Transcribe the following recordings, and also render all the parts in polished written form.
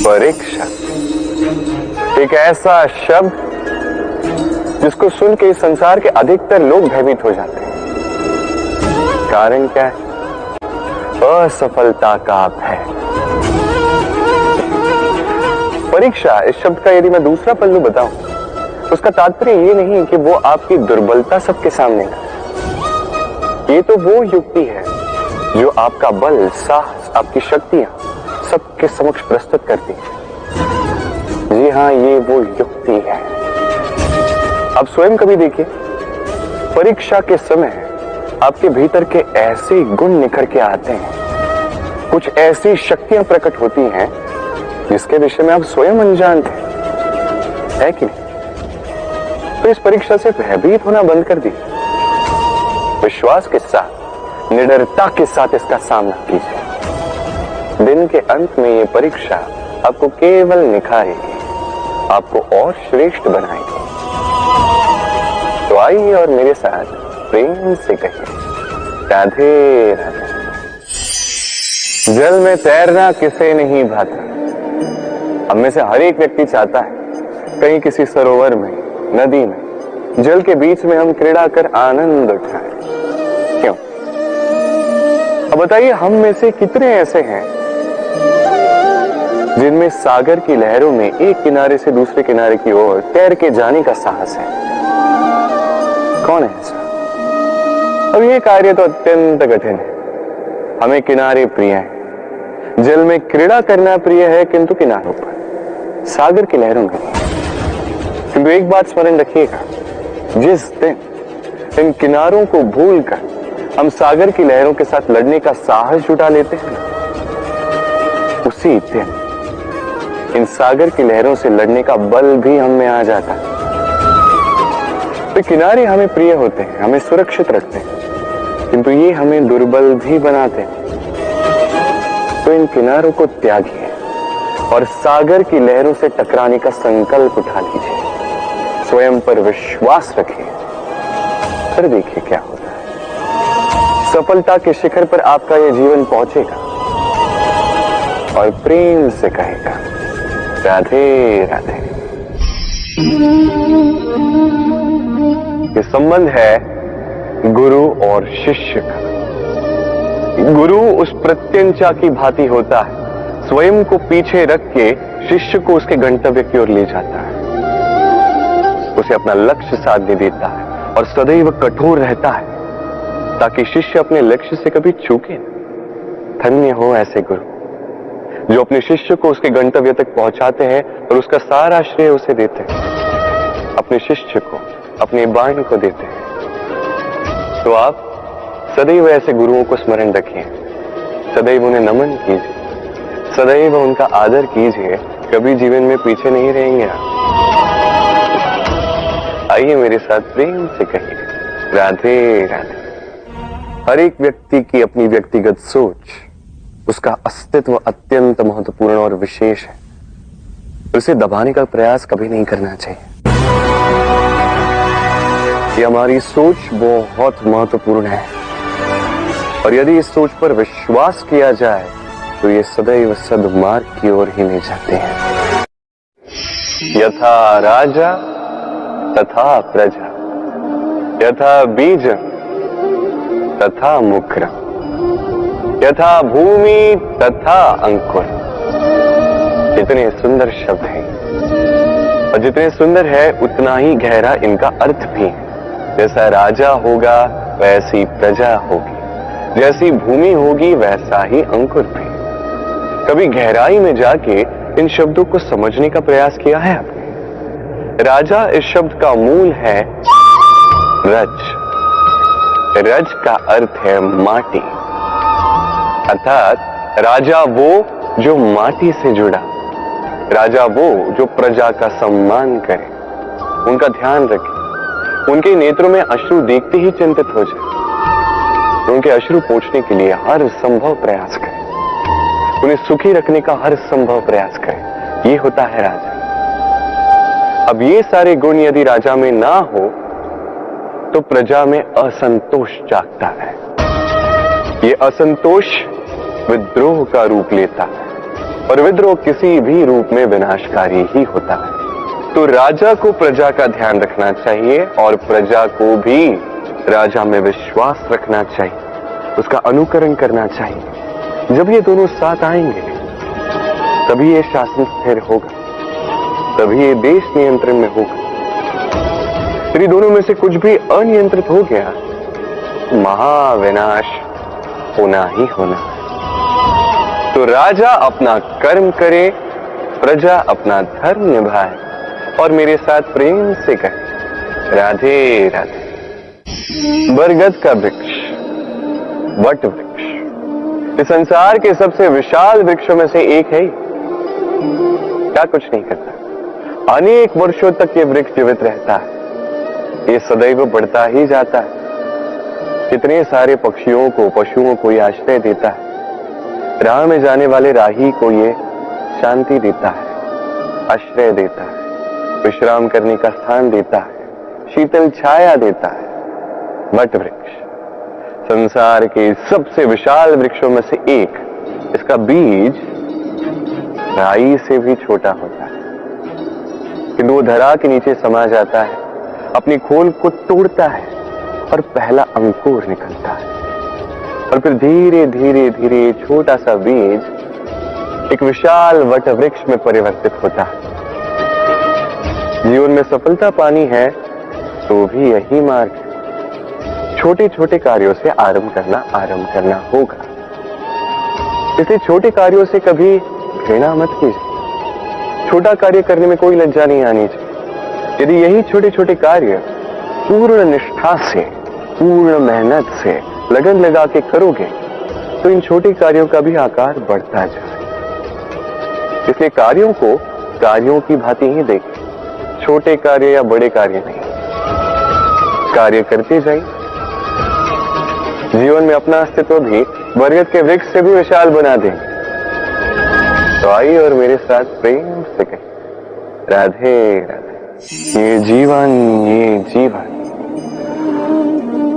परीक्षा एक ऐसा शब्द जिसको सुन के इस संसार के अधिकतर लोग भयभीत हो जाते हैं। कारण क्या है? असफलता का भय। परीक्षा इस शब्द का यदि मैं दूसरा पहलू बताऊं तो उसका तात्पर्य ये नहीं कि वो आपकी दुर्बलता सबके सामने है। ये तो वो युक्ति है जो आपका बल, साहस, आपकी शक्तियां सबके समक्ष प्रस्तुत करती है। जी हाँ, ये वो युक्ति है। आप स्वयं कभी देखिए, परीक्षा के समय आपके भीतर के ऐसे गुण निखर के आते हैं, कुछ ऐसी शक्तियां प्रकट होती हैं जिसके विषय में आप स्वयं अनजान थे, है कि नहीं? तो इस परीक्षा से भयभीत होना बंद कर दीजिए। विश्वास के साथ, निडरता के साथ इसका सामना कीजिए। दिन के अंत में ये परीक्षा आपको केवल निखारेगी, आपको और श्रेष्ठ बनाएगी। तो आइए और मेरे साथ प्रेम से कहिए, राधे राधे। जल में तैरना किसे नहीं भाता। हम में से हर एक व्यक्ति चाहता है कहीं किसी सरोवर में, नदी में, जल के बीच में हम क्रीड़ा कर आनंद उठाएं। क्यों? अब बताइए, हम में से कितने ऐसे हैं जिनमें सागर की लहरों में एक किनारे से दूसरे किनारे की ओर तैर के जाने का साहस है? कौन है ऐसा? अब ये कार्य तो अत्यंत कठिन है। हमें किनारे प्रिय है, जल में क्रीड़ा करना प्रिय है, किंतु किनारों पर, सागर की लहरों में। किंतु एक बात स्मरण रखिएगा, जिस दिन इन किनारों को भूलकर हम सागर की लहरों के साथ लड़ने का साहस जुटा लेते हैं, उसी दिन इन सागर की लहरों से लड़ने का बल भी हम में आ जाता है। तो किनारे हमें प्रिय होते हैं, हमें सुरक्षित रखते हैं, किंतु ये हमें दुर्बल भी बनाते हैं। तो इन किनारों को त्यागिए और सागर की लहरों से टकराने का संकल्प उठा लीजिए। स्वयं पर विश्वास रखिए, फिर देखिए क्या होता है। सफलता के शिखर पर आपका यह जीवन पहुंचेगा और प्रेम से कहेगा, राधे राधे। ये संबंध है गुरु और शिष्य का। गुरु उस प्रत्यंचा की भांति होता है, स्वयं को पीछे रख के शिष्य को उसके गंतव्य की ओर ले जाता है, उसे अपना लक्ष्य साधने देता है और सदैव कठोर रहता है ताकि शिष्य अपने लक्ष्य से कभी चूके न। धन्य हो ऐसे गुरु जो अपने शिष्य को उसके गंतव्य तक पहुंचाते हैं और उसका सारा श्रेय उसे देते हैं, अपने शिष्य को, अपने बाण को देते हैं। तो आप सदैव ऐसे गुरुओं को स्मरण रखिए, सदैव उन्हें नमन कीजिए, सदैव उनका आदर कीजिए, कभी जीवन में पीछे नहीं रहेंगे आप। आइए मेरे साथ प्रेम से कहिए, राधे राधे। हर एक व्यक्ति की अपनी व्यक्तिगत सोच, उसका अस्तित्व अत्यंत महत्वपूर्ण और विशेष है। उसे दबाने का प्रयास कभी नहीं करना चाहिए। ये हमारी सोच बहुत महत्वपूर्ण है और यदि इस सोच पर विश्वास किया जाए तो ये सदैव सद्मार्ग की ओर ही ले जाते हैं। यथा राजा तथा प्रजा, यथा बीज तथा मुक्रम, यथा भूमि तथा अंकुर। कितने सुंदर शब्द हैं और जितने सुंदर है उतना ही गहरा इनका अर्थ भी है। जैसा राजा होगा वैसी प्रजा होगी, जैसी भूमि होगी वैसा ही अंकुर भी। कभी गहराई में जाके इन शब्दों को समझने का प्रयास किया है आपने? राजा इस शब्द का मूल है रज। रज का अर्थ है माटी, अर्थात राजा वो जो माटी से जुड़ा, राजा वो जो प्रजा का सम्मान करे, उनका ध्यान रखे, उनके नेत्रों में अश्रु देखते ही चिंतित हो जाए, उनके अश्रु पोंछने के लिए हर संभव प्रयास करें, उन्हें सुखी रखने का हर संभव प्रयास करें। ये होता है राजा। अब ये सारे गुण यदि राजा में ना हो तो प्रजा में असंतोष जागता है। ये असंतोष विद्रोह का रूप लेता है और विद्रोह किसी भी रूप में विनाशकारी ही होता है। तो राजा को प्रजा का ध्यान रखना चाहिए और प्रजा को भी राजा में विश्वास रखना चाहिए, उसका अनुकरण करना चाहिए। जब ये दोनों साथ आएंगे तभी ये शासन स्थिर होगा, तभी ये देश नियंत्रण में होगा। यदि दोनों में से कुछ भी अनियंत्रित हो गया, महाविनाश होना ही होना है। तो राजा अपना कर्म करे, प्रजा अपना धर्म निभाए और मेरे साथ प्रेम से कहे राधे राधे। बरगद का वृक्ष, वट वृक्ष, इस संसार के सबसे विशाल वृक्षों में से एक है। क्या कुछ नहीं करता, अनेक वर्षों तक ये वृक्ष जीवित रहता है, ये सदैव बढ़ता ही जाता है। कितने सारे पक्षियों को, पशुओं को ये आश्रय देता है, राह में जाने वाले राही को ये शांति देता है, आश्रय देता है, विश्राम करने का स्थान देता है, शीतल छाया देता है। वट वृक्ष संसार के सबसे विशाल वृक्षों में से एक। इसका बीज राई से भी छोटा होता है, किंतु वो धरा के नीचे समा जाता है, अपनी खोल को तोड़ता है और पहला अंकुर निकलता है और फिर धीरे धीरे धीरे छोटा सा बीज एक विशाल वट वृक्ष में परिवर्तित होता है। जीवन में सफलता पानी है तो भी यही मार्ग है। छोटे छोटे कार्यों से आरंभ करना होगा। इसलिए छोटे कार्यों से कभी घृणा मत कीजिए। छोटा कार्य करने में कोई लज्जा नहीं आनी चाहिए। यदि यही छोटे छोटे कार्य पूर्ण निष्ठा से, पूर्ण मेहनत से, लगन लगा के करोगे तो इन छोटे कार्यों का भी आकार बढ़ता जाए। इसलिए कार्यों को कार्यों की भांति ही देखें, छोटे कार्य या बड़े कार्य नहीं। कार्य करते जाइए, जीवन में अपना अस्तित्व भी बरगद के वृक्ष से भी विशाल बना देंगे। तो आइए और मेरे साथ प्रेम से कहें राधे राधे। ये जीवन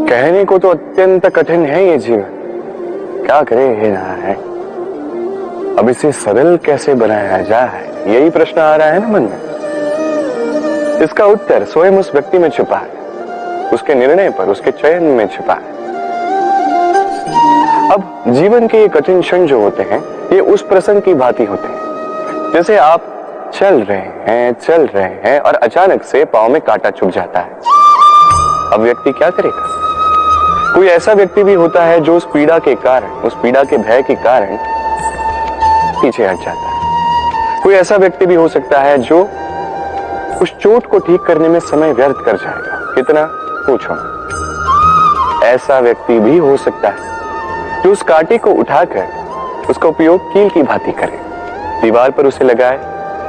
कहने को तो अत्यंत कठिन है। ये जीवन क्या करे हे नारायण, अब इसे सरल कैसे बनाया जाए, यही प्रश्न आ रहा है ना मन में। इसका उत्तर स्वयं उस व्यक्ति में छिपा है, उसके निर्णय पर, उसके चयन में छिपा है। अब जीवन के ये कठिन क्षण जो होते हैं, ये उस प्रसंग की भांति होते हैं जैसे आप चल रहे हैं और अचानक से पांव में कांटा चुभ जाता है। अब व्यक्ति क्या करेगा? कोई ऐसा व्यक्ति भी होता है जो उस पीड़ा के कारण, उस पीड़ा के भय के कारण पीछे हट जाता है। कोई ऐसा व्यक्ति भी हो सकता है जो उस चोट को ठीक करने में समय व्यर्थ कर जाएगा। कितना पूछो। ऐसा व्यक्ति भी हो सकता है जो उस कांटे को उठाकर उसका उपयोग कील की भांति करे, दीवार पर उसे लगाए,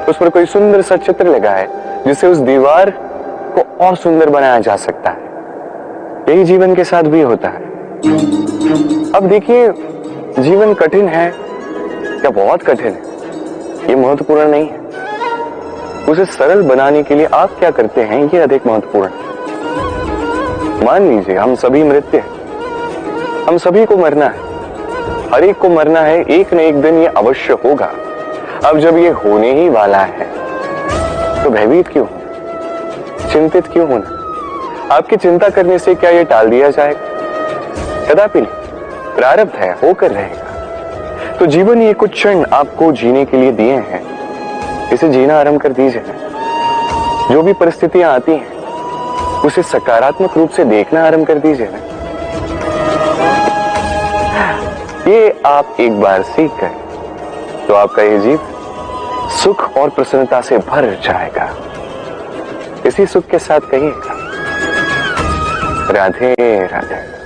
उस पर कोई सुंदर सा चित्र लगाए जिससे उस दीवार को और सुंदर बनाया जा सकता है। यही जीवन के साथ भी होता है। अब देखिए, जीवन कठिन है या बहुत कठिन है, ये महत्वपूर्ण नहीं है। उसे सरल बनाने के लिए आप क्या करते हैं, ये अधिक महत्वपूर्ण है। मान लीजिए हम सभी मृत्यु हैं, हम सभी को मरना है, हर एक को मरना है, एक न एक दिन ये अवश्य होगा। अब जब ये होने ही वाला है तो भयभीत क्यों होना, चिंतित क्यों होना? आपकी चिंता करने से क्या ये टाल दिया जाएगा? कदापि नहीं। प्रारब्ध है, होकर रहेगा। तो जीवन ये कुछ क्षण आपको जीने के लिए दिए हैं, इसे जीना आरंभ कर दीजिए। जो भी परिस्थितियां आती हैं उसे सकारात्मक रूप से देखना आरंभ कर दीजिए। ये आप एक बार सीख गए तो आपका ये जीवन सुख और प्रसन्नता से भर जाएगा। इसी सुख के साथ कहिएगा राधे राधे।